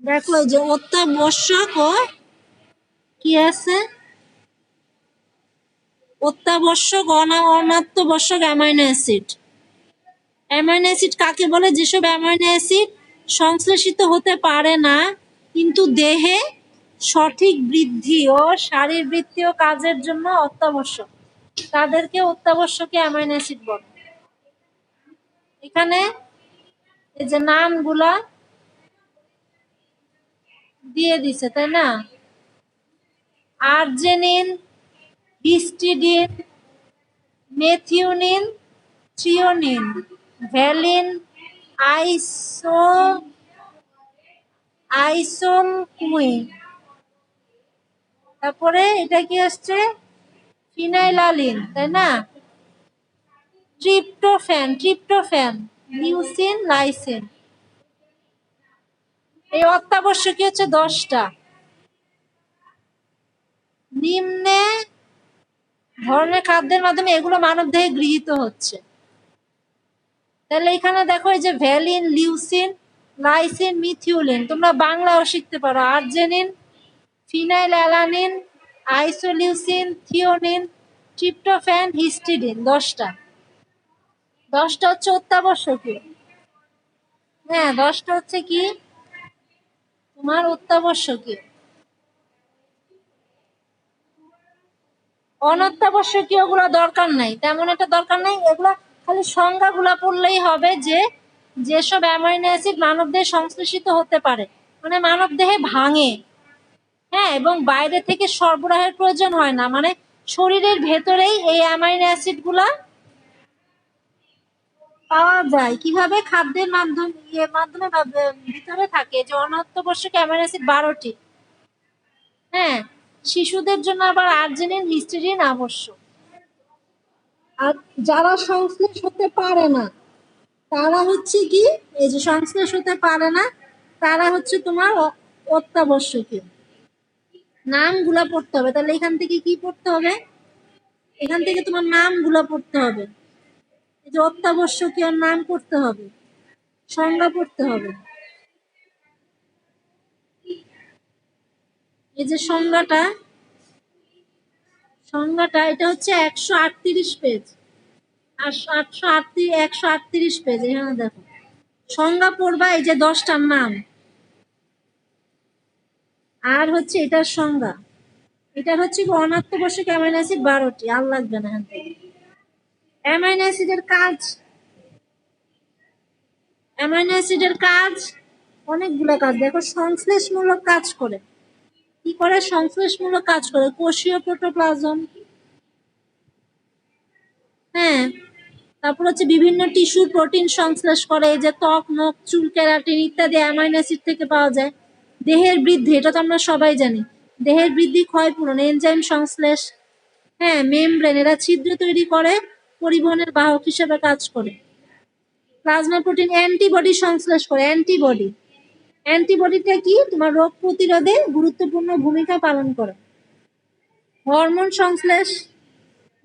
দেখো এই যে অত্যাবশ্যক ও কি আছে, অত্যাবশ্যক অনাত্মবশ্যক অ্যামাইনো অ্যাসিড। অ্যামাইনো অ্যাসিড কাকে বলে? যেসব অ্যামাইনো অ্যাসিড সংশ্লেষিত হতে পারে না কিন্তু দেহে সঠিক বৃদ্ধি ও শারীরবৃত্তীয় কাজের জন্য অত্যাবশ্যক, তাদেরকে অত্যাবশ্যকীয় অ্যামাইনো অ্যাসিড বলে। এখানে এই যে নামগুলা দিয়ে দিছে তাই না, আর্জেনিন, হিস্টিডিন, মেথিওনিন, থ্রিওনিন, ভ্যালিন, আইসোলকুইন। তারপরে এটা কি আসছে? ফিনাইলালিন তাই না, ট্রিপ্টোফ্যান, লিউসিন, লাইসিন। এই অত্যাবশ্যকীয় হচ্ছে 10টা। নিম্নে ধরনের খাদ্যের মাধ্যমে এগুলো মানবদেহে গৃহীত হচ্ছে। তাহলে এখানে দেখো এই যে ভ্যালিন, লিউসিন, লাইসিন, মিথিওলিন, তোমরা বাংলাও শিখতে পারো। আর্জেনিন, ফিনাইলঅ্যালানিন, আইসোলিউসিন, থিওনিন, ট্রিপ্টোফ্যান, হিস্টিডিন। 10টা হচ্ছে অত্যাবশ্যকীয়। হ্যাঁ, 10টা হচ্ছে কি তোমার অত্যাবশ্যকীয়। অনাত্যাবশ্যকীয় গুলো দরকার নাই, তেমন একটা দরকার নাই। এগুলা খালি সংজ্ঞাগুলা পড়লেই হবে যে যেসব অ্যামাইনো অ্যাসিড মানবদেহে সংশ্লেষিত হতে পারে, মানে মানবদেহে ভাঙে, হ্যাঁ, এবং বাইরে থেকে সরবরাহের প্রয়োজন হয় না, মানে শরীরের ভেতরেই এই অ্যামাইনো অ্যাসিড গুলা পাওয়া যায়। কিভাবে? খাদ্যের মাধ্যমে ভিতরে থাকে। যে অনাত্মবশ্যকীয় অ্যামাইনো অ্যাসিড 12টি। হ্যাঁ, শিশুদের জন্য আবার আর্জেনিন, হিস্টিডিন আবশ্যক। আর যারা সংশ্লেষ হতে পারে না তারা হচ্ছে কি, এই যে সংশ্লেষ হতে পারে না তারা হচ্ছে তোমার অত্যাবশ্যকীয়। নামগুলা পড়তে হবে। তাহলে এখান থেকে কি পড়তে হবে? এখান থেকে তোমার নামগুলা পড়তে হবে। এই যে অত্যাবশ্যকীয় নাম পড়তে হবে, সংজ্ঞা পড়তে হবে। এই যে সংজ্ঞাটা এটা হচ্ছে 138 পেজ। আর 138 পেজ। এখানে দেখো সংজ্ঞা পড়বা, এই যে 10টার নাম, আর হচ্ছে এটার সংজ্ঞা। এটা হচ্ছে অনাত্মবশ্যক অ্যামাইনো অ্যাসিড 12টি। আর লাগবে না এখান থেকে। অ্যামাইনো অ্যাসিডের কাজ অনেকগুলো কাজ। দেখো, সংশ্লেষমূলক কাজ করে। কি করে? সংশ্লেষমূলক কাজ করে কোষীয় প্রোটোপ্লাজম, হ্যাঁ, তারপর হচ্ছে বিভিন্ন টিস্যুর প্রোটিন সংশ্লেষ করে। এই যে ত্বক, নখ, চুল, কেরাটিন ইত্যাদি অ্যামাইনো অ্যাসিড থেকে পাওয়া যায়। দেহের বৃদ্ধি, এটা তো আমরা সবাই জানি। দেহের বৃদ্ধি, ক্ষয়পূরণ, এনজাইম সংশ্লেষ, হ্যাঁ, মেমব্রেন, এরা ছিদ্র তৈরি করে পরিবহনের বাহক হিসেবে কাজ করে। প্লাজমা প্রোটিন অ্যান্টিবডি সংশ্লেষ করে। অ্যান্টিবডিটা কি? তোমার রোগ প্রতিরোধে গুরুত্বপূর্ণ ভূমিকা পালন করে। হরমোন সংশ্লেষ,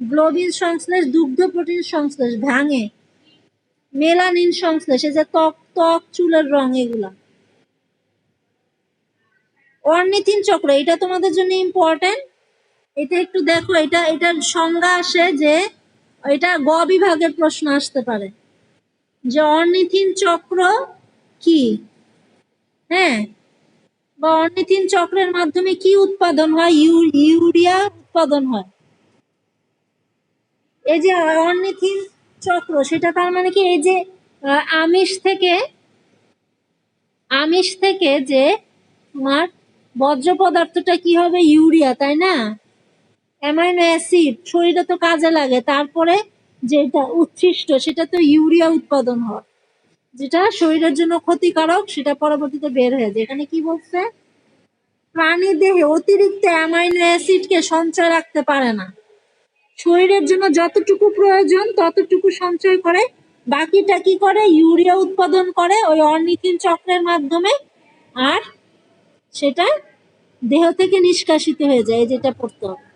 গ্লোবিন সংশ্লেষ, দুগ্ধ প্রোটিন সংশ্লেষ, ভাঙে। মেলানিন সংশ্লেষ, এই যে ত্বক, চুলের রং, এগুলা। অর্নিথিন চক্র, এটা তোমাদের জন্য ইম্পর্টেন্ট। এটা একটু দেখো, এটার সংজ্ঞা আসে যে এটা গ বিভাগের প্রশ্ন আসতে পারে, যে অর্নিথিন চক্র কি, হ্যাঁ, বা অর্নিথিন চক্রের মাধ্যমে কি উৎপাদন হয়? ইউরিয়া উৎপাদন হয়। এই যে অর্নিথিন চক্র, সেটা তার মানে কি? এই যে আমিষ থেকে যে তোমার বর্জ্য পদার্থটা কি হবে? ইউরিয়া, তাই না? অ্যামাইনো অ্যাসিড শরীরে তো কাজে লাগে, তারপরে যেটা উচ্ছিষ্ট সেটা তো ইউরিয়া উৎপাদন হয়, যেটা শরীরের জন্য ক্ষতিকারক, সেটা পরবর্তীতে বের হয়ে যায়। এখানে কি বলছে? প্রাণী দেহে অতিরিক্ত অ্যামাইনো অ্যাসিডকে সঞ্চয় রাখতে পারে না, শরীরের জন্য যতটুকু প্রয়োজন ততটুকু সঞ্চয় করে, বাকিটা কি করে? ইউরিয়া উৎপাদন করে ওই অর্নিথিন চক্রের মাধ্যমে, আর সেটা দেহ থেকে নিষ্কাশিত হয়ে যায়। যেটা পড়তে হবে,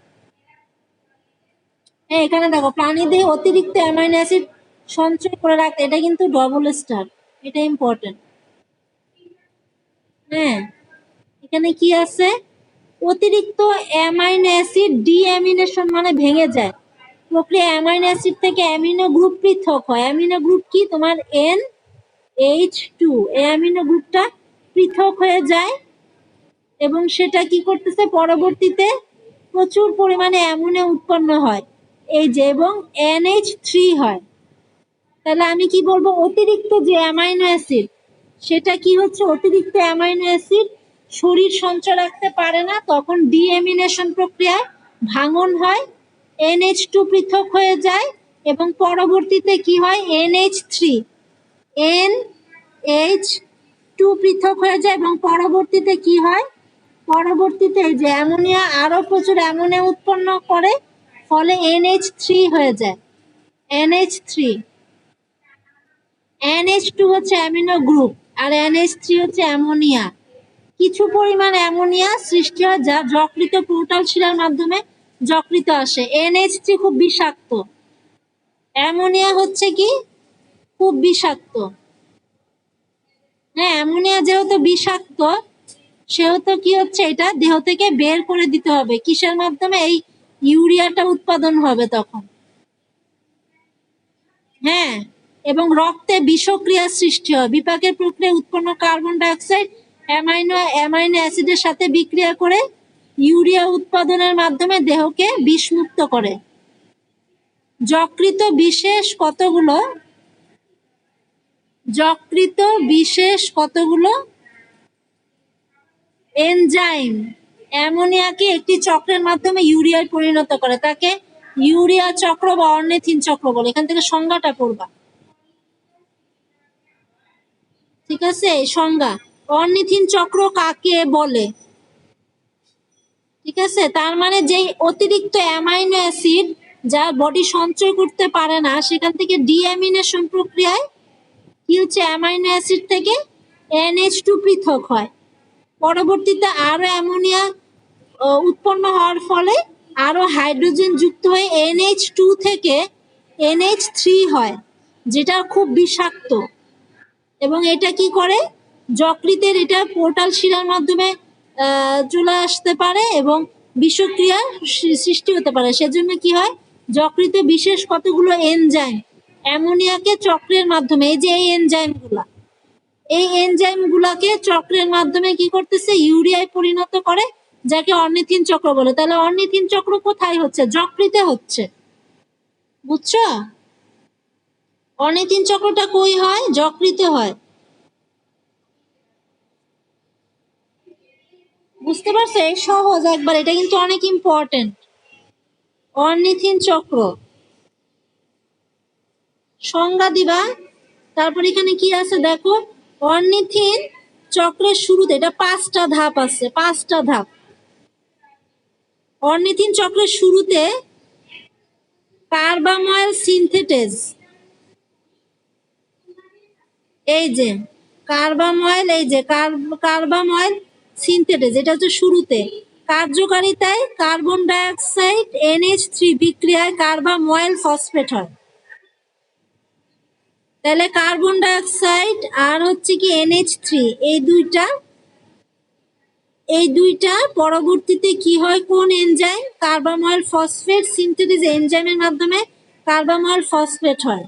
হ্যাঁ, এখানে দেখো, প্রাণী দেহে অতিরিক্ত অ্যামাইনো অ্যাসিড সঞ্চয় করে রাখতে, এটা কিন্তু ডবল স্টার, এটা ইম্পর্টেন্ট। হ্যাঁ, এখানে কি আছে, অতিরিক্ত অ্যামাইনো অ্যাসিড ডিঅ্যামিনেশন মানে ভেঙে যায়। প্রক্রিয়া অ্যামাইনো অ্যাসিড থেকে অ্যামিনো গ্রুপ পৃথক হয়। অ্যামিনো গ্রুপ কি তোমার NH2, এই অ্যামিনো গ্রুপটা পৃথক হয়ে যায় এবং সেটা কি করতেছে পরবর্তীতে প্রচুর পরিমাণে অ্যামোনিয়া উৎপন্ন হয় এই যে, এবং NH3 হয়। তাহলে আমি কি বলবো, অতিরিক্ত যে অ্যামাইনো অ্যাসিড সেটা কি হচ্ছে, অতিরিক্ত অ্যামাইনো অ্যাসিড শরীর সঞ্চয় রাখতে পারে না, তখন ডিএমিনেশন প্রক্রিয়ায় ভাঙন হয়, NH2 পৃথক হয়ে যায় এবং পরবর্তীতে কি হয়, NH2 পৃথক হয়ে যায় এবং পরবর্তীতে কি হয়, পরবর্তীতে যে অ্যামোনিয়া আরো প্রচুর অ্যামোনিয়া উৎপন্ন করে, ফলে NH3 হয়ে যায়। NH3, NH2 হচ্ছে অ্যামিনো গ্রুপ আর NH3 হচ্ছে অ্যামোনিয়া। কিছু পরিমাণ অ্যামোনিয়া সৃষ্টি হয় যা যকৃত পোর্টাল শিরার মাধ্যমে যকৃত আসে। NH3 খুব বিষাক্ত, অ্যামোনিয়া হচ্ছে কি খুব বিষাক্ত। হ্যাঁ, অ্যামোনিয়া যেহেতু বিষাক্ত সেহেতু কি হচ্ছে, এটা দেহ থেকে বের করে দিতে হবে। কিসের মাধ্যমে, এই ইউরিয়াটা উৎপাদন হবে তখন। হ্যাঁ, এবং রক্তে বিষক্রিয়ার সৃষ্টি হয়। বিপাকের প্রক্রিয়ায় উৎপন্ন কার্বন ডাইঅক্সাইড অ্যামাইনো অ্যাসিডের সাথে বিক্রিয়া করে ইউরিয়া উৎপাদনের মাধ্যমে দেহকে বিষমুক্ত করে। যকৃত বিশেষ কতগুলো এনজাইম অ্যামোনিয়াকে একটি চক্রের মাধ্যমে ইউরিয়ায় পরিণত করে, তাকে ইউরিয়া চক্র বা অর্নিথিন চক্র বলে। এখান থেকে সংজ্ঞাটা পড়বা, ঠিক আছে? সংজ্ঞা, অর্নিথিন চক্র কাকে বলে, ঠিক আছে? তার মানে যে অতিরিক্ত অ্যামাইনো অ্যাসিড যা বডি সঞ্চয় করতে পারে না, সেখান থেকে ডিঅ্যামিনেশন প্রক্রিয়ায় কি হচ্ছে, অ্যামাইনো অ্যাসিড থেকে NH2 পৃথক হয়। পরবর্তীতে আরো অ্যামোনিয়া উৎপন্ন হওয়ার ফলে আরো হাইড্রোজেন যুক্ত হয়ে NH2 থেকে NH3 হয়, যেটা খুব বিষাক্ত। এবং এটা কি করে, যকৃতের এটা পোর্টাল শিরার মাধ্যমে চলে আসতে পারে এবং বিষক্রিয়া সৃষ্টি হতে পারে। সেজন্য কি হয়, যকৃতে বিশেষ কতগুলো এনজাইম অ্যামোনিয়াকে চক্রের মাধ্যমে, এই যে এই এনজাইম গুলাকে চক্রের মাধ্যমে কি করতেছে, ইউরিয়ায় পরিণত করে, যাকে অর্নিথিন চক্র বলে। তাহলে অর্নিথিন চক্র কোথায় হচ্ছে, যকৃতে হচ্ছে, বুঝছো? অর্নিথিন চক্রটা কই হয়, যকৃতে হয়। বুঝতে পারছো? এই সহজ একবার, এটা কিন্তু অনেক ইম্পর্টেন্ট। অর্নিথিন চক্র সংজ্ঞা দিবা, তারপর এখানে কি আছে দেখো। অর্নিথিন চক্রের শুরুতে এটা 5টা ধাপ আছে, 5টা ধাপ। অর্নিথিন চক্রের শুরুতে কার্বাময়েল সিনথেটেজ, এই যে কার্বাময়েল, এই যে কার্বাময়েল সিনথেটেজ, এটা হচ্ছে শুরুতে। কার্যকারিতায় কার্বন ডাইঅক্সাইড NH3 বিক্রিয়ায় কার্বাময়েল ফসফেট হয়। তাহলে কার্বন ডাইঅক্সাইড আর হচ্ছে কি NH3, এই দুইটা পরবর্তীতে কি হয়, কোন এনজাইম, কার্বাময়েল ফসফেট সিনথেটেজ এনজাইমের মাধ্যমে কার্বাময়েল ফসফেট হয়।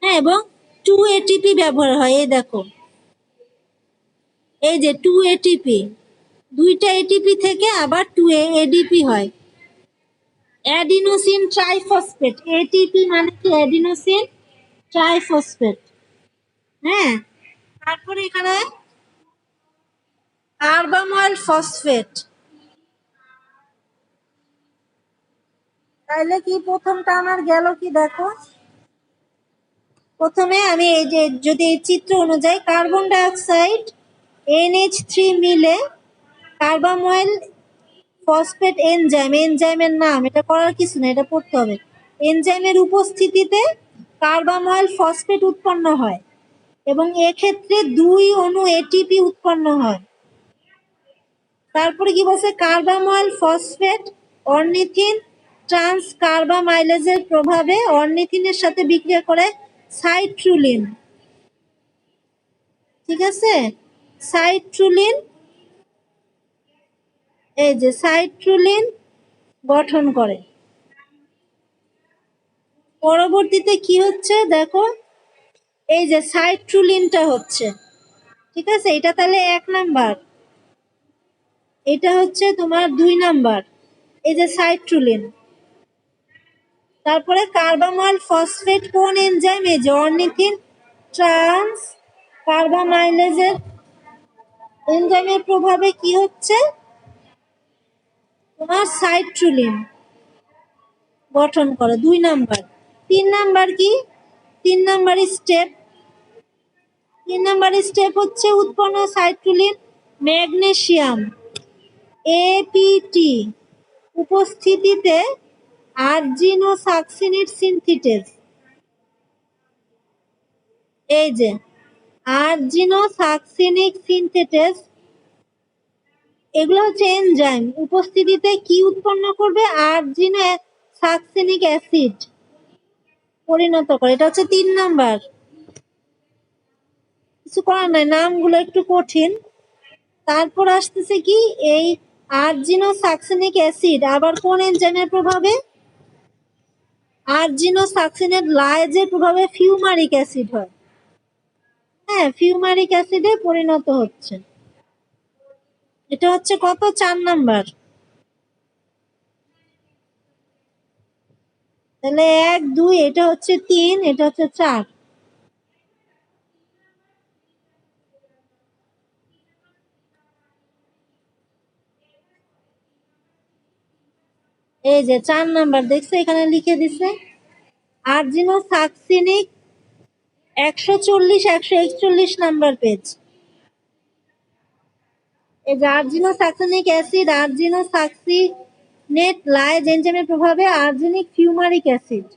হ্যাঁ, এবং 2 ATP ব্যবহার হয়। এই দেখো, এই যে 2 ATP, দুইটা এটিপি থেকে আবার 2 ADP হয়। অ্যাডিনোসিন ট্রাইফসফেট, এটিপি মানে কি, অ্যাডিনোসিন ট্রাইফসফেট। হ্যাঁ, তারপরে এখানে কার্বাময়েল ফসফেট। তাইলে কি প্রথমটা আমার গেল কি, দেখো প্রথমে আমি এই যে যদি এই চিত্র অনুযায়ী কার্বন ডাইঅক্সাইড NH3 মিলে কার্বাময়েল ফসফেট এনজাইম, এনজাইমের নাম, এটা করার কিছু না, এটা পড়তে হবে। এনজাইমের উপস্থিতিতে কার্বাময়েল ফসফেট উৎপন্ন হয় এবং এক্ষেত্রে 2 অণু এটিপি উৎপন্ন হয়। তারপরে কি বলছে, কার্বাময়েল ফসফেট অর্নিথিন ট্রান্সকার্বামাইলেজের প্রভাবে অর্নিথিনের সাথে বিক্রিয়া করে সাইট্রুলিন, ঠিক আছে? সাইট্রুলিন এই যে সাইট্রুলিন গঠন করে। পরবর্তীতে কি হচ্ছে দেখো, এই যে সাইট্রুলিনটা হচ্ছে, ঠিক আছে, এটা তাহলে 1 নাম্বার, এটা হচ্ছে তোমার 2 নাম্বার, এই যে সাইট্রুলিন। তারপরে কার্বামাইল ফসফেট কোন এনজাইম, এই যে অরনিথিন ট্রান্স কার্বামাইলেজের এনজাইমের প্রভাবে কি হচ্ছে, তোমার সাইট্রুলিন গঠন করে 2 নাম্বার। 3 নাম্বার কি, 3 নাম্বার স্টেপ, 3 নাম্বার স্টেপ হচ্ছে উৎপন্ন সাইট্রুলিন ম্যাগনেসিয়াম এপিটি উপস্থিতিতে আর্জিন ও সাকসিনিড সিনথেটেজ। এই যে আর্জিন ও সাকসিনিক সিনথেটেজ, এগুলো হচ্ছে এনজাইম, উপস্থিতিতে কি উৎপন্ন করবে, আর্জিন সাকসিনিক অ্যাসিড পরিণত করে। এটা হচ্ছে 3 নাম্বার। কিছু করার নাই, নামগুলো একটু কঠিন। তারপর আসতেছে কি, এই আর্জিন ও সাকসিনিক অ্যাসিড আবার কোন এনজাইমের প্রভাবে, আর্জিন ও সাকসিনেট লাইজের প্রভাবে ফিউমারিক অ্যাসিড হয়। হ্যাঁ, ফিউমারিক অ্যাসিডে পরিণত হচ্ছে। এটা হচ্ছে কত, 4 নাম্বার। তাহলে 1 2, এটা হচ্ছে 3, এটা হচ্ছে 4। এই যে 4 নাম্বার দেখছো, এখানে লিখে দিছে আর্জিনো সাকসিনিক 140 141 নাম্বার পেজ। এই যে আর্জিনো সাকসিনিক অ্যাসিড, আর্জিনো সাকসিনেট লাইজ এনজাইমের প্রভাবে আর্জিনিক ফিউমারিক অ্যাসিড।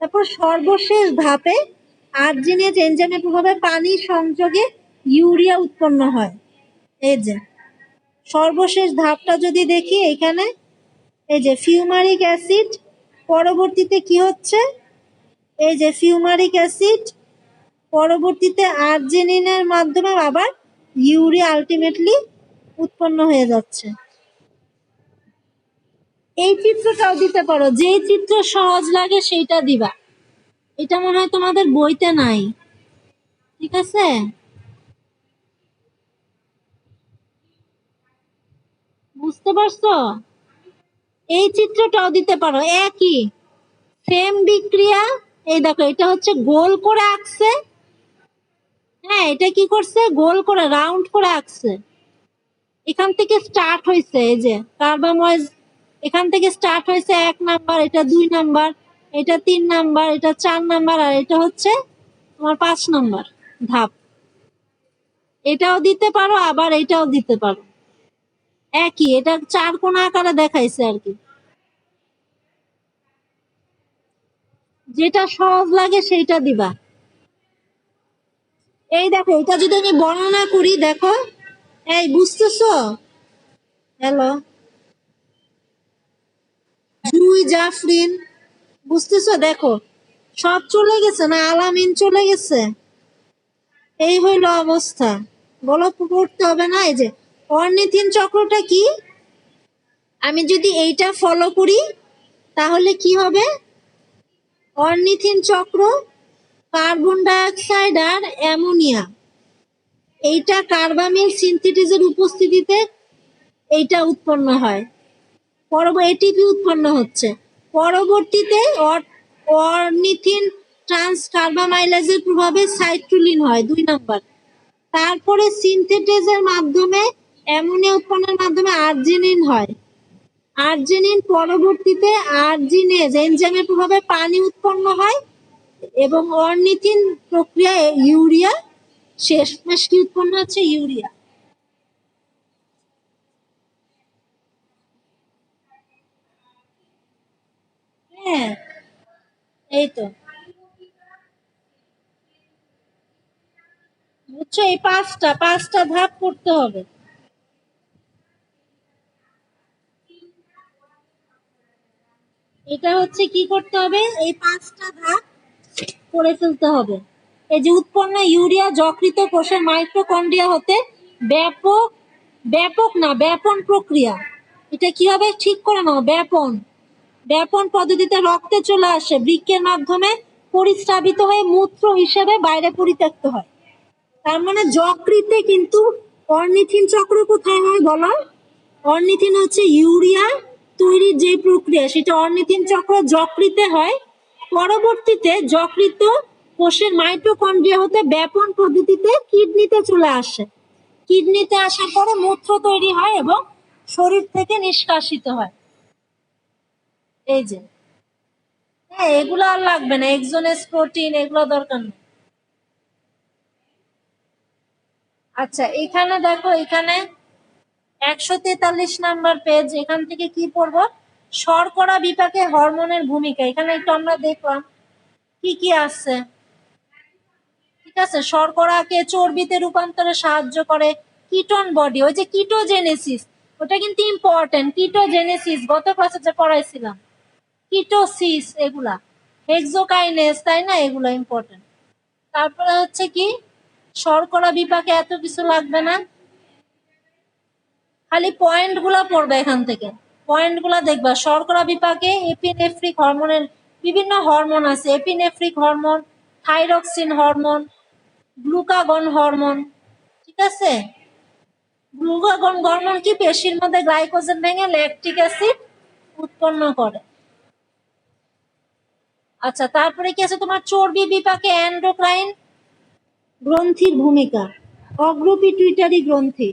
তারপর সর্বশেষ ধাপে আর্জিনেট এনজাইমের প্রভাবে পানি সংযোগে ইউরিয়া উৎপন্ন হয়। এই যে সর্বশেষ ধাপটা যদি দেখি এখানে, এই যে ফিউমারিক অ্যাসিড, পরবর্তীতে কি হচ্ছে, এই যে ফিউমারিক অ্যাসিড পরবর্তীতে আর্জিনিনের মাধ্যমে আবার ইউরিয়া আলটিমেটলি উৎপন্ন হয়ে যাচ্ছে। এই চিত্রটাও দিতে পারো, যেই চিত্র সহজ লাগে সেইটা দিবা। এটা মনে হয় তোমাদের বইতে নাই, ঠিক আছে। বুঝতে পারছো? এই চিত্রটাও দিতে পারো, একই সেম বিক্রিয়া। এই দেখো, এটা হচ্ছে গোল করে আঁকছে। হ্যাঁ, এটা কি করছে, গোল করে রাউন্ড করে আঁকছে। এখান থেকে স্টার্ট হয়েছে, এই যে কার্বাময়েজ, এখান থেকে স্টার্ট হয়েছে 1 নাম্বার, এটা 2 নাম্বার, এটা 3 নাম্বার, এটা 4 নাম্বার, আর এটা হচ্ছে তোমার 5 নাম্বার ধাপ। এটাও দিতে পারো, আবার এটাও দিতে পারো, একই, এটা 4 কোণা আকারে দেখাইছে আর কি। যেটা সহজ লাগে সেইটা দিবা। এই দেখো, এটা যদি আমি বর্ণনা করি, দেখো, এই বুঝতেছো, হ্যালো, জুই জাফরিন, বুঝতেছো, দেখো সব চলে গেছে না, আলামিন চলে গেছে, এই হইল অবস্থা। বলো, পড়তে হবে না। এই যে অর্নিথিন চক্রটা কি, আমি যদি এইটা ফলো করি তাহলে কি হবে, অর্নিথিন চক্র, কার্বন ডাইঅক্সাইড আর অ্যামোনিয়া, এইটা কার্বামিল সিনথেটিসের উপস্থিতিতে এইটা উৎপন্ন হয়, এটিপি উৎপন্ন হচ্ছে। পরবর্তীতে অর্নিথিন ট্রান্স কার্বামাইলেজের প্রভাবে সাইট্রুলিন হয় 2 নাম্বার। তারপরে সিনথেটেজের মাধ্যমে অ্যামোনিয়া উৎপন্নের মাধ্যমে আর্জিনিন হয়। আর্জিনিন পরবর্তীতে আর্জিনেজ এনজাইমের প্রভাবে পানি উৎপন্ন হয় এবং অর্নিথিন প্রক্রিয়ায় ইউরিয়া, শেষমেশ কি উৎপন্ন হচ্ছে, ইউরিয়া। হ্যাঁ, এই তো, বুঝছো, এই পাঁচটা ধাপ করতে হবে। এটা হচ্ছে কি করতে হবে, এই 5টা ধাপ করে ফেলতে হবে। এই যে উৎপন্ন ইউরিয়া যকৃত কোষের মাইটোকন্ড্রিয়া হতে ব্যাপক ব্যাপক না, ব্যাপন প্রক্রিয়া। এটা কি হবে ঠিক করে নাও, ব্যাপন। ব্যাপন পদ্ধতিতে রক্তে চলে আসে, বৃক্কের মাধ্যমে পরিস্রাবিত হয়ে মূত্র হিসেবে বাইরে পরিত্যক্ত হয়। তার মানে যকৃতে কিন্তু অর্নিথিন চক্র কোথায় হয় বলো? অর্নিথিন হচ্ছে ইউরিয়া তৈরির যে প্রক্রিয়া, সেটা অর্নিথিন চক্র যকৃতে হয়। পরবর্তীতে যকৃত কোষের মাইটোকন্ড্রিয়া হতে ব্যাপন পদ্ধতিতে কিডনিতে চলে আসে। কিডনিতে আসার পরে মূত্র তৈরি হয় এবং শরীর থেকে নিষ্কাশিত হয়। এই যে, হ্যাঁ, এগুলো আর লাগবে না, এক্সোনেস প্রোটিন এগুলো দরকার নেই। আচ্ছা, এখানে দেখো, এখানে 143 নাম্বার পেজ, এখান থেকে কি পড়বো? শর্করা বিপাকে হরমোনের ভূমিকা। এখানে একটু আমরা দেখলাম কি কি আছে। ঠিক আছে, শর্করাকে চর্বিতে রূপান্তরে সাহায্য করে কিটোন বডি, ওই যে কিটোজেনেসিস, ওটা কিন্তু ইম্পর্টেন্ট। কিটোজেনেসিস গত ক্লাসে যে পড়াইছিলাম, কিটোসিস, এগুলা হেক্সোকাইনেস, তাই না, এগুলা ইম্পর্টেন্ট। তারপরে হচ্ছে কি, শর্করা বিপাকে এত কিছু লাগবে না, খালি পয়েন্ট গুলা পড়বে এখান থেকে। পয়েন্ট গুলা দেখবা, শর্করা বিপাকে এপিনেফ্রিক হরমোনের বিভিন্ন হরমোন আছে, epinephrine hormone, thyroxine hormone, glucagon hormone. ঠিক আছে, গ্লুকাগন হরমোন কি পেশির মধ্যে গ্লাইকোজেন ভেঙে ল্যাকটিক অ্যাসিড উৎপন্ন করে। আচ্ছা, তারপরে কি আছে তোমার চর্বি বিপাকে এন্ডোক্রাইন গ্রন্থির ভূমিকা, অগ্রপিটুইটারি গ্রন্থি।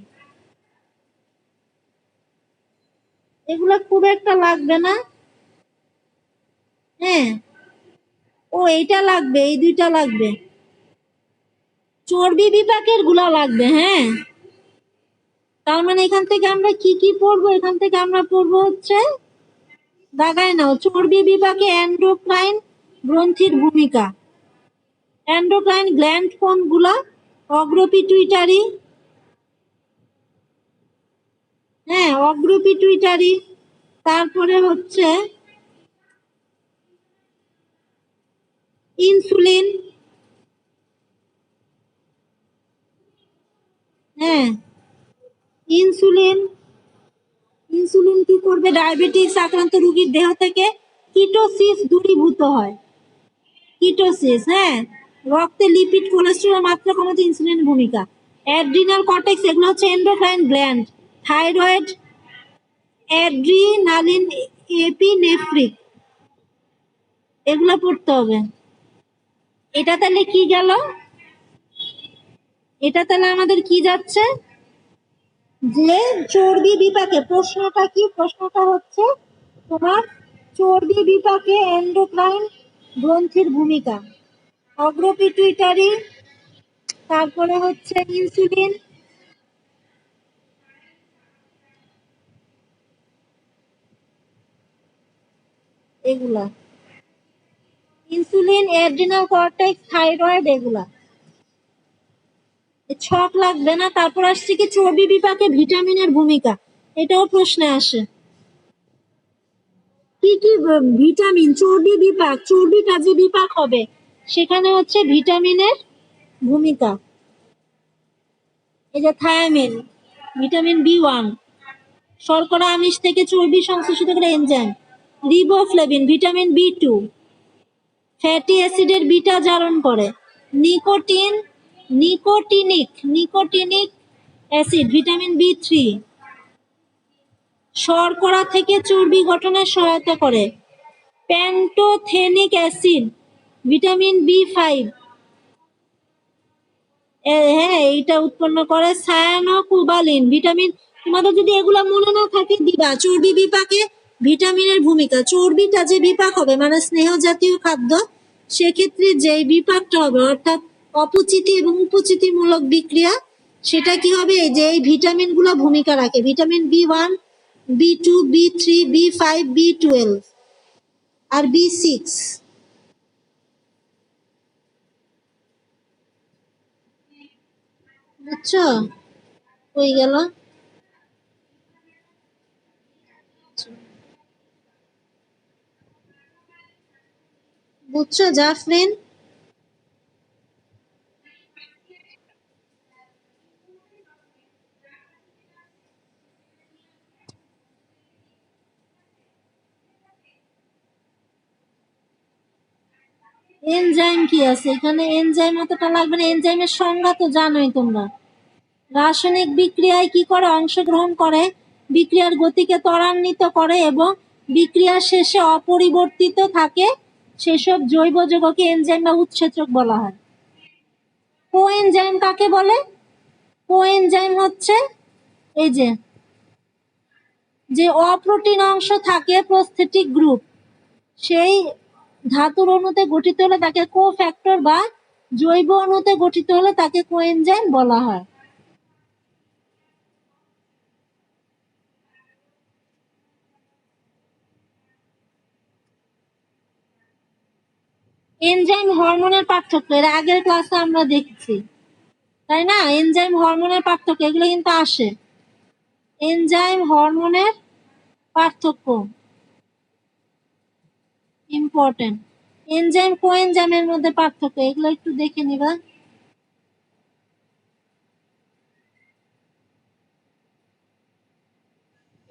এগুলা খুব একটা লাগবে না। হ্যাঁ, ও এইটা লাগবে, এই দুইটা লাগবে, চর্বি বিপাকের গুলা লাগবে। হ্যাঁ, তার মানে এখান থেকে আমরা কি কি পড়বো? এখান থেকে আমরা পড়বো হচ্ছে, দাগায় নাও, চর্বি বিপাকে এন্ডোক্রাইন গ্রন্থির ভূমিকা। এন্ডোক্রাইন গ্ল্যান্ড কোনগুলা? অগ্রপিটুইটারি। হ্যাঁ, অগ্রপিটুইটারি। তারপরে হচ্ছে ইনসুলিন। হ্যাঁ, ইনসুলিন। ইনসুলিন কি করবে? ডায়াবেটিস আক্রান্ত রোগীর দেহ থেকে কিটোসিস দূরীভূত হয়। কিটোসিস, হ্যাঁ, রক্তে লিপিড কোলেস্টেরল মাত্রা কমাতে ইনসুলিনের ভূমিকা। অ্যাড্রিনাল কর্টেক্স, এগুলো হচ্ছে এন্ডোক্রাইন গ্ল্যান্ড। থাইরয়েড, অ্যাড্রিনালিন, এপিনেফ্রিক, এগুলো পড়তে হবে। এটা তাহলে কি গেল? এটা তাহলে আমাদের কি যাচ্ছে যে চর্বি বিপাকে, প্রশ্নটা কি? প্রশ্নটা হচ্ছে তোমার চর্বি বিপাকে এন্ডোক্রাইন গ্রন্থির ভূমিকা, অগ্রপিটুইটারি, তারপরে হচ্ছে ইনসুলিন, এগুলা, ইনসুলিন, অ্যাড্রিনাল কর্টেক্স, থাইরয়েড, এগুলা ছক লাগবে না। তারপর আসছে কি চর্বি বিপাকে ভিটামিনের ভূমিকা, এটাও প্রশ্নে আসে। কি কি ভিটামিন, চর্বি বিপাক, চর্বিটা যে বিপাক হবে সেখানে হচ্ছে ভিটামিনের ভূমিকা। এই যে থায়ামিন, ভিটামিন বি1, শর্করা আমিষ থেকে চর্বি সংশ্লেষিত করে enzyme. Riboflavin, vitamin B2, fatty অ্যাসিডের বিটা জারণ করে। নিকোটিন, নিকোটিনিক অ্যাসিড, ভিটামিন বি3, শর্করা থেকে চর্বি গঠনে সহায়তা করে। প্যান্টোথেনিক অ্যাসিড, ভিটামিন বি5, হ্যাঁ, এইটা উৎপন্ন করে। সায়ানোকোবালিন, ভিটামিন, তোমাদের যদি এগুলা মনে না থাকে দিবা, চর্বি বিপাকে ভিটামিনের ভূমিকা। চর্বিটা যে বিপাক হবে মানে স্নেহ জাতীয় খাদ্য, সেক্ষেত্রে যে বিপাকটা হবে অর্থাৎ অপচিতি এবং উপচিতিমূলক বিক্রিয়া, সেটা কি হবে? যে এই ভিটামিন গুলো ভূমিকা রাখে। ভিটামিন বি1, বি2, বি3, বি5, বি12 আর বি6। বুঝছো? হয়ে গেল। বুঝছো জাফরিন? এনজাইম কি আছে এখানে? এনজাইম অতটা লাগবে না, এনজাইমের সংজ্ঞা তো জানোই তোমরা। রাসায়নিক বিক্রিয়ায় কি করে? অংশগ্রহণ করে, বিক্রিয়ার গতিকে ত্বরান্বিত করে এবং বিক্রিয়া শেষে অপরিবর্তিত থাকে সেসব জৈব যৌগকে এনজাইম বা উৎসেচক বলা হয়। কোএনজাইম কাকে বলে? কোএনজাইম হচ্ছে এই যে অপ্রোটিন অংশ থাকে প্রস্থেটিক গ্রুপ, সেই ধাতুর অণুতে গঠিত হলে তাকে কোফ্যাক্টর বা জৈব অণুতে গঠিত হলে তাকে কোএনজাইম বলা হয়। এনজাইম হরমোনের পার্থক্য এর আগের ক্লাসে আমরা দেখছি, তাই না? এনজাইম হরমোনের পার্থক্য এগুলো কিন্তু আসে। এনজাইম হরমোনের পার্থক্য ইম্পর্টেন্ট। এনজাইম কোএনজাইমের মধ্যে পার্থক্য এগুলো একটু দেখে নিবা।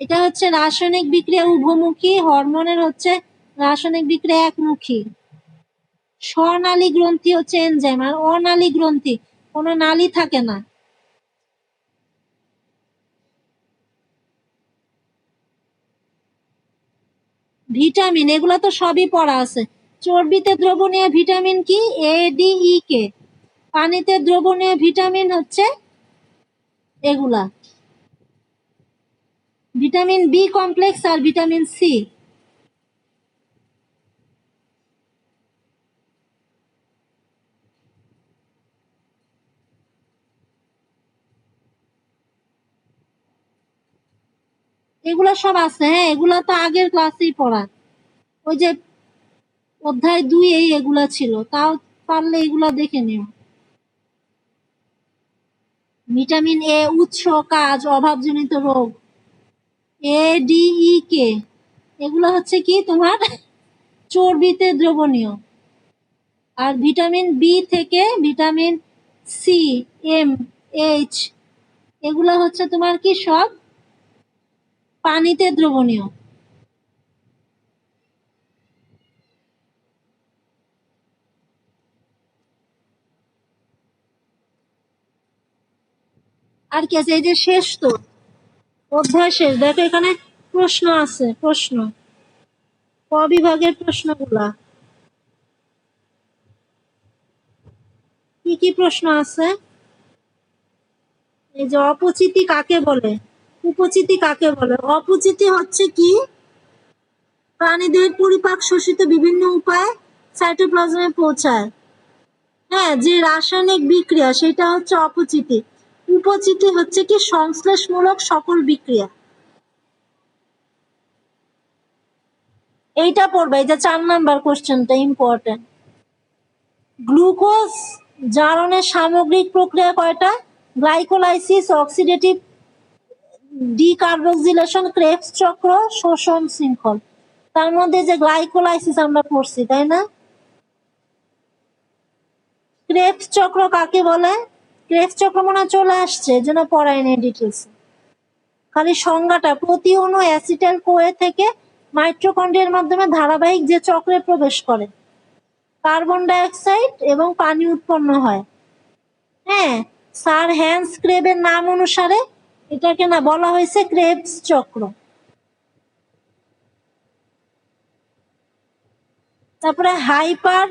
এটা হচ্ছে রাসায়নিক বিক্রিয়া উভমুখী, হরমোনের হচ্ছে রাসায়নিক বিক্রিয়া একমুখী। স্বনালী গ্রন্থি হচ্ছে এনজাইম, আর অনালী গ্রন্থি কোনো নালী থাকে না। ভিটামিন এগুলো তো সবই পড়া আছে। চর্বিতে দ্রবণীয় ভিটামিন কি? এ ডি ই কে। পানিতে দ্রবণীয় ভিটামিন হচ্ছে এগুলা, ভিটামিন বি কমপ্লেক্স আর ভিটামিন সি। এগুলা সব আছে, হ্যাঁ এগুলা তো আগের ক্লাসেই পড়া। ওই যে অধ্যায় 2 এগুলা ছিল, তাও পারলে এগুলা দেখে নিও। ভিটামিন এ উৎস, কাজ, অভাবজনিত রোগ। এ ডি ই কে এগুলো হচ্ছে কি তোমার চর্বিতে দ্রবণীয়। আর ভিটামিন বি থেকে ভিটামিন সি, এম, এইচ এগুলো হচ্ছে তোমার কি সব পানিতে দ্রবণীয়। আর কি আছে? এই যে শেষ তো অধ্যায় শেষ, দেখো এখানে প্রশ্ন আছে, প্রশ্ন ক বিভাগের প্রশ্নগুলা কি কি প্রশ্ন আছে? এই যে অপচিতি কাকে বলে, উপচিতি কাকে বলে? অপচিতি হচ্ছে কি? প্রাণীদের পরিপাক শোষিত বিভিন্ন উপায়ে সাইটোপ্লাজমে পৌঁছায়, হ্যাঁ, যে রাসায়নিক বিক্রিয়া সেটা হচ্ছে অপচিতি। উপচিতি হচ্ছে কি? সংশ্লেষমূলক সকল বিক্রিয়া। এইটা পড়বে, এই যে 4 নাম্বার কোশ্চেনটা ইম্পর্টেন্ট। গ্লুকোজ জারণের সামগ্রিক প্রক্রিয়া কয়টা? গ্লাইকোলাইসিস, অক্সিডেটিভ ডিকার্বক্সিলেশন, ক্রেবস চক্র, শোষণ শৃঙ্খল। তার মধ্যে যে গ্লাইকোলাইসিস আমরা পড়ছি, তাই না? ক্রেবস চক্র কাকে বলে? ক্রেবস চক্র মনে চলে আসছে, এজন্য পড়ায়নি ডিটেলস। খালি সংজ্ঞাটা, প্রতি অণু অ্যাসিটাইল কোয়ে থেকে মাইটোকন্ড্রিয়ার মাধ্যমে ধারাবাহিক যে চক্রে প্রবেশ করে, কার্বন ডাই অক্সাইড এবং পানি উৎপন্ন হয়। হ্যাঁ, স্যার হ্যান্স ক্রেবের নাম অনুসারে এটাকে না বলা হয়েছে ক্রেবস চক্র। তারপরে হাইপার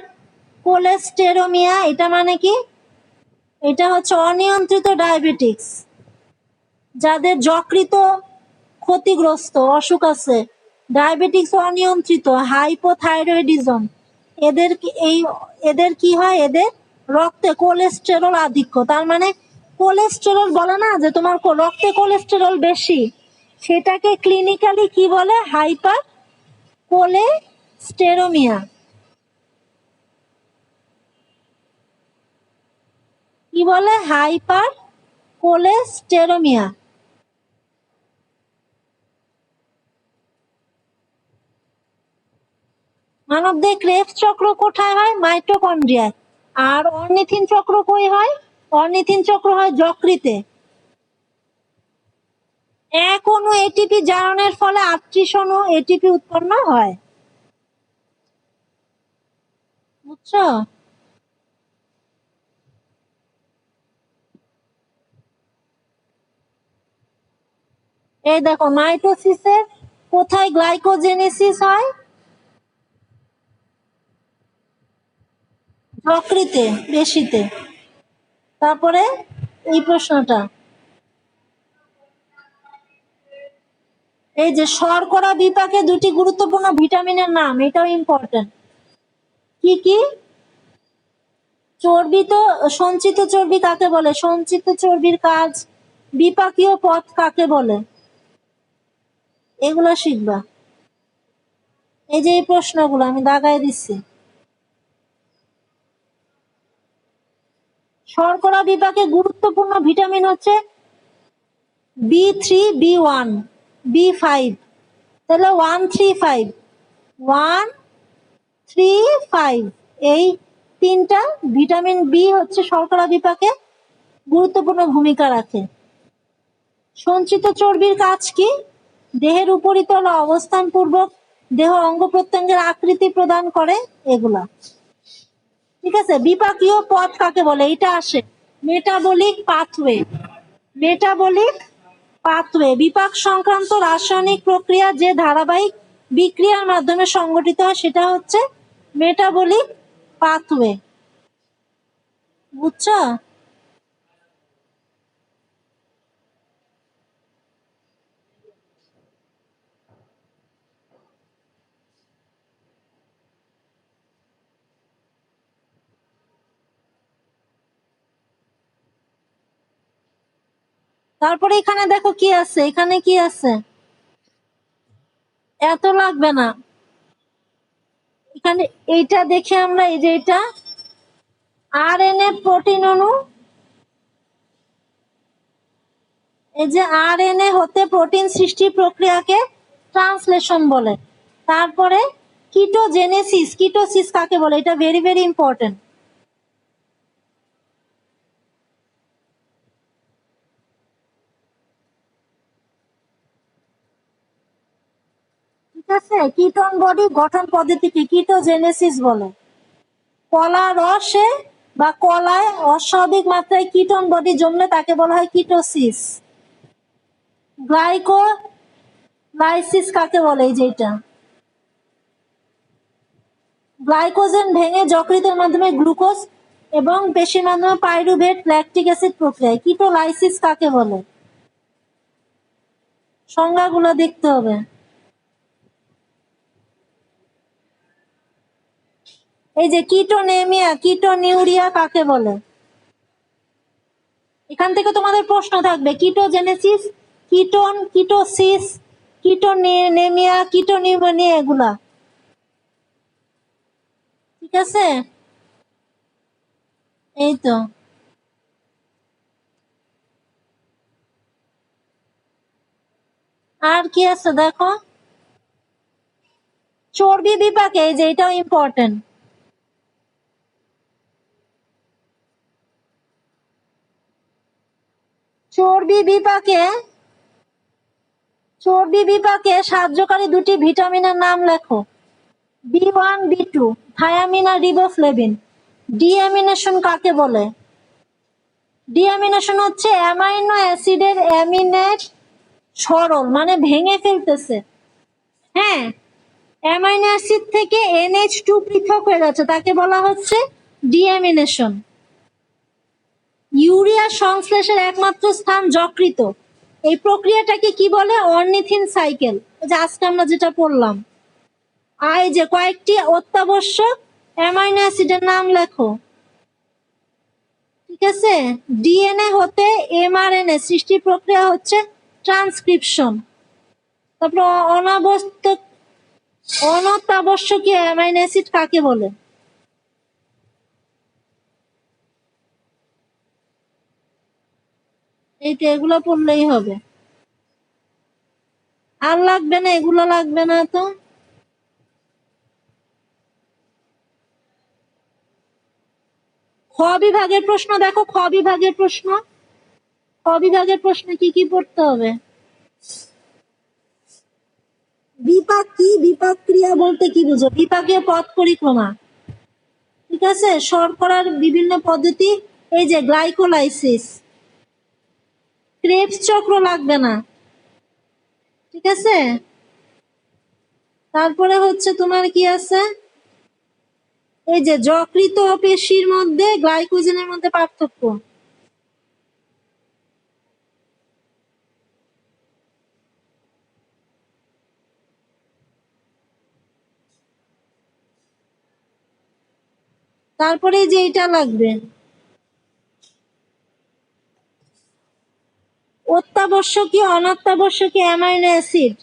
কোলেস্টেরোমিয়া, এটা মানে কি? এটা হচ্ছে অনিয়ন্ত্রিত ডায়াবেটিক্স, যাদের যকৃত ক্ষতিগ্রস্ত, অসুখ আছে, ডায়াবেটিক্স অনিয়ন্ত্রিত, হাইপোথাইরয়েডিজম, এদের এদের কি হয়? এদের রক্তে কোলেস্টেরল আধিক্য। তার মানে কোলেস্টেরল বলে না যে তোমার রক্তে কোলেস্টেরল বেশি, সেটাকে ক্লিনিক্যালি কি বলে? হাইপার কোলেস্টেরোমিয়া। কি বলে? হাইপার কোলেস্টেরোমিয়া। মানবদেহে ক্রেবস চক্র কোথায় হয়? মাইটোকন্ড্রিয়ায়। আর অর্নিথিন চক্র কই হয়? অর্নিথিন চক্র হয় যকৃতে। এক অণু এটিপি জারণের ফলে 38 অণু এটিপি উৎপন্ন হয়। বুঝছো? এই দেখো মাইটোসিসের কোথায় গ্লাইকোজেনেসিস হয়? যকৃতে, পেশিতে। তারপরে এই প্রশ্নটা, এই যে শর্করা বিপাকে দুটি গুরুত্বপূর্ণ ভিটামিনের নাম, এটাও ইম্পর্টেন্ট। কি কি? চর্বি তো সঞ্চিত চর্বি কাকে বলে? সঞ্চিত চর্বির কাজ। বিপাকীয় পথ কাকে বলে? এগুলো শিখবা। এই যে এই প্রশ্নগুলো আমি দাগায় দিচ্ছি। শর্করা বিপাকে গুরুত্বপূর্ণ ভিটামিন হচ্ছে B3, B1, B5। তাহলে 135 135 এই তিনটা ভিটামিন বি হচ্ছে শর্করা বিপাকে গুরুত্বপূর্ণ ভূমিকা রাখে। সঞ্চিত চর্বির কাজ কি? দেহের উপরিতল অবস্থান পূর্বক দেহ অঙ্গ প্রত্যঙ্গের আকৃতি প্রদান করে, এগুলা। ঠিক আছে। বিপাকীয় পথ কাকে বলে? এটা আসে মেটাবলিক পাথওয়ে। মেটাবলিক পাথওয়ে বিপাক সংক্রান্ত রাসায়নিক প্রক্রিয়া যে ধারাবাহিক বিক্রিয়ার মাধ্যমে সংগঠিত হয় সেটা হচ্ছে মেটাবলিক পাথওয়ে। বুঝছো? তারপরে এখানে দেখো কি আছে, এখানে কি আছে, এত লাগবে না। এখানে এইটা দেখে আমরা, এই যে এটা আরএনএ প্রোটিন অণু, এই যে আরএনএ হতে প্রোটিন সৃষ্টির প্রক্রিয়াকে ট্রান্সলেশন বলে। তারপরে কিটোজেনেসিস, কিটোসিস কাকে বলে? এটা ভেরি ভেরি ইম্পর্টেন্ট। ঠিক আছে। কিটোন বডি গঠন পদ্ধতিকে কিটোজেনেসিস বলে। কলা রসে বা কলায় অস্বাভাবিক মাত্রায় কিটোন বডি জমলে তাকে বলা হয় কিটোসিস। গ্লাইকোলাইসিস কাকে বলে? এই যে এটা গ্লাইকোজেন ভেঙে যকৃতের মাধ্যমে গ্লুকোজ এবং পেশির মাধ্যমে পাইরুভেট ল্যাকটিক অ্যাসিড প্রক্রিয়া। কিটোলাইসিস কাকে বলে? সংজ্ঞাগুলো দেখতে হবে। এই যে কিটোনেমিয়া, কিটোনিউরিয়া কাকে বলে? এখান থেকে তোমাদের প্রশ্ন থাকবে কিটোজেনেসিস, কিটোন, কিটোসিস, কিটোনেমিয়া, কিটোনিউমোনিয়া, এগুলা। ঠিক আছে। এই তো আর কি আছে দেখো, চর্বি বিপাকে, এই যে এটাও ইম্পর্টেন্ট। চর্বি বিপাকে সাহায্যকারী দুটি ভিটামিনের নাম লেখো। B1, B2, থায়ামিন আর রিবোফ্লেভিন। ডিঅ্যামিনেশন কাকে বলে? ডিঅ্যামিনেশন হচ্ছে অ্যামাইনো অ্যাসিডের অ্যামিনেট সরল, মানে ভেঙে ফেলতেছে। হ্যাঁ, অ্যামাইনো অ্যাসিড থেকে NH2 পৃথক হয়ে যাচ্ছে, তাকে বলা হচ্ছে ডিঅ্যামিনেশন। ইউরিয়া সংশ্লেষের একমাত্র স্থান যকৃত। এই প্রক্রিয়াটাকে কি বলে? Ornithine cycle. যে আজকে আমরা যেটা পড়লাম। আর এই যে কয়েকটি অত্যাবশ্যক অ্যামাইনো অ্যাসিডের নাম লেখো। ঠিক আছে। ডিএনএ হতে এমআরএনএ সৃষ্টির প্রক্রিয়া হচ্ছে ট্রান্সক্রিপশন। তারপর অনত্যাবশ্যকীয় অ্যামাইনো অ্যাসিড কাকে বলে? এইটা, এগুলো পড়লেই হবে, আর লাগবে না, এগুলো লাগবে না তো। খ বিভাগের প্রশ্ন দেখো, খ বিভাগের প্রশ্ন, খ বিভাগের প্রশ্নে কি কি পড়তে হবে? বিপাক কি? বিপাক ক্রিয়া বলতে কি বুঝো? বিপাকীয় পথ পরিক্রমা। ঠিক আছে, শর্করার বিভিন্ন পদ্ধতি, এই যে গ্লাইকোলাইসিস, ক্রেবস চক্র লাগবে না, ঠিক আছে। তারপরে হচ্ছে তোমার কি আছে, এই যে যকৃত পেশির মধ্যে গ্লাইকোজেনের মধ্যে পার্থক্য, তারপরে যে এটা লাগবে, অত্যাবশ্যকীয় অনাত্যাবশ্যকীয় অ্যামাইনো অ্যাসিড,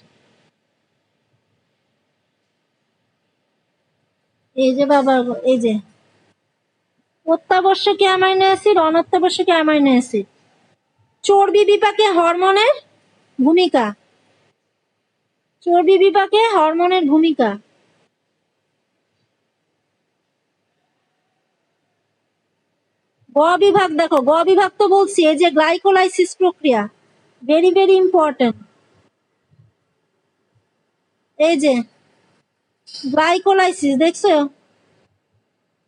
এই যে বাবা, এই যে অত্যাবশ্যকীয় অ্যামাইনো অ্যাসিড, অনাত্যাবশ্যকীয় অ্যামাইনো অ্যাসিড, চর্বি বিপাকে হরমোনের ভূমিকা, চর্বি বিপাকে হরমোনের ভূমিকা, গ বিভাগ দেখো, গ বিভাগ তো বলছি, এই যে গ্লাইকোলাইসিস প্রক্রিয়া, ভেরি ভেরি ইম্পর্টেন্ট, এই যে গ্লাইকোলাইসিস দেখছো,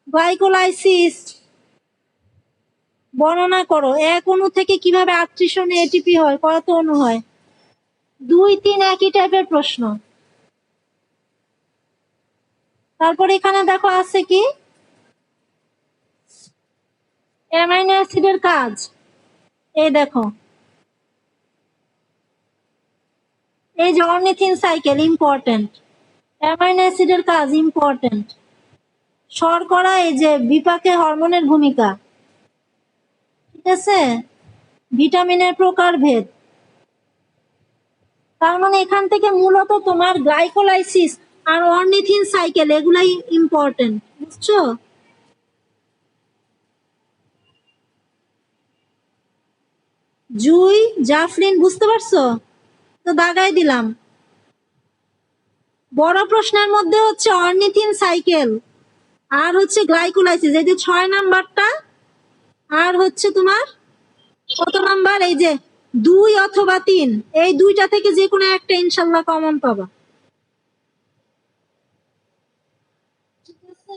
গ্লাইকোলাইসিস বর্ণনা করো, এক অণু থেকে কিভাবে 38 অণু এটিপি হয়, কত অণু হয়, 2-3 একই টাইপের প্রশ্ন। তারপর এখানে দেখো আছে কি, অ্যামাইনো অ্যাসিডের কাজ, এই দেখো, এই যে অর্নিথিন সাইকেল ইম্পর্টেন্ট, অ্যামাইনো অ্যাসিডের কাজ ইম্পর্টেন্ট, শর্করা এই যে বিপাকে হরমোনের ভূমিকা, ঠিক আছে, ভিটামিনের প্রকারভেদ। তার মানে এখান থেকে মূলত তোমার গ্লাইকোলাইসিস আর অর্নিথিন সাইকেল এগুলাই ইম্পর্টেন্ট, বুঝছো। জুই জাফরিন বুঝতে পারছো, তো দাগাই দিলাম। বড় প্রশ্নের মধ্যে হচ্ছে অর্নিথিন সাইকেল আর হচ্ছে গ্লাইকোলাইসিস, এই যে 6 নাম্বারটা, আর হচ্ছে তোমার কত নাম্বার, এই যে 2 অথবা 3, এই দুইটা থেকে যে কোনো একটা ইনশাল্লাহ কমন পাবা, ঠিক আছে।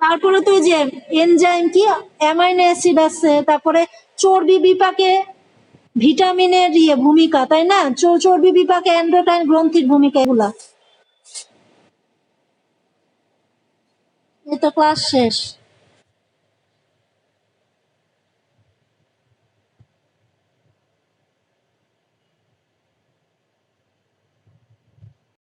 তারপরে তো যে এনজাইম কি, অ্যামাইনো অ্যাসিড আছে, তারপরে চর্বি বিপাকে ভিটামিনের ভূমিকা, তাই না, চর্বি বিপাকে এন্ডোক্রাইন গ্রন্থির ভূমিকা, এগুলা। এই তো ক্লাস শেষ।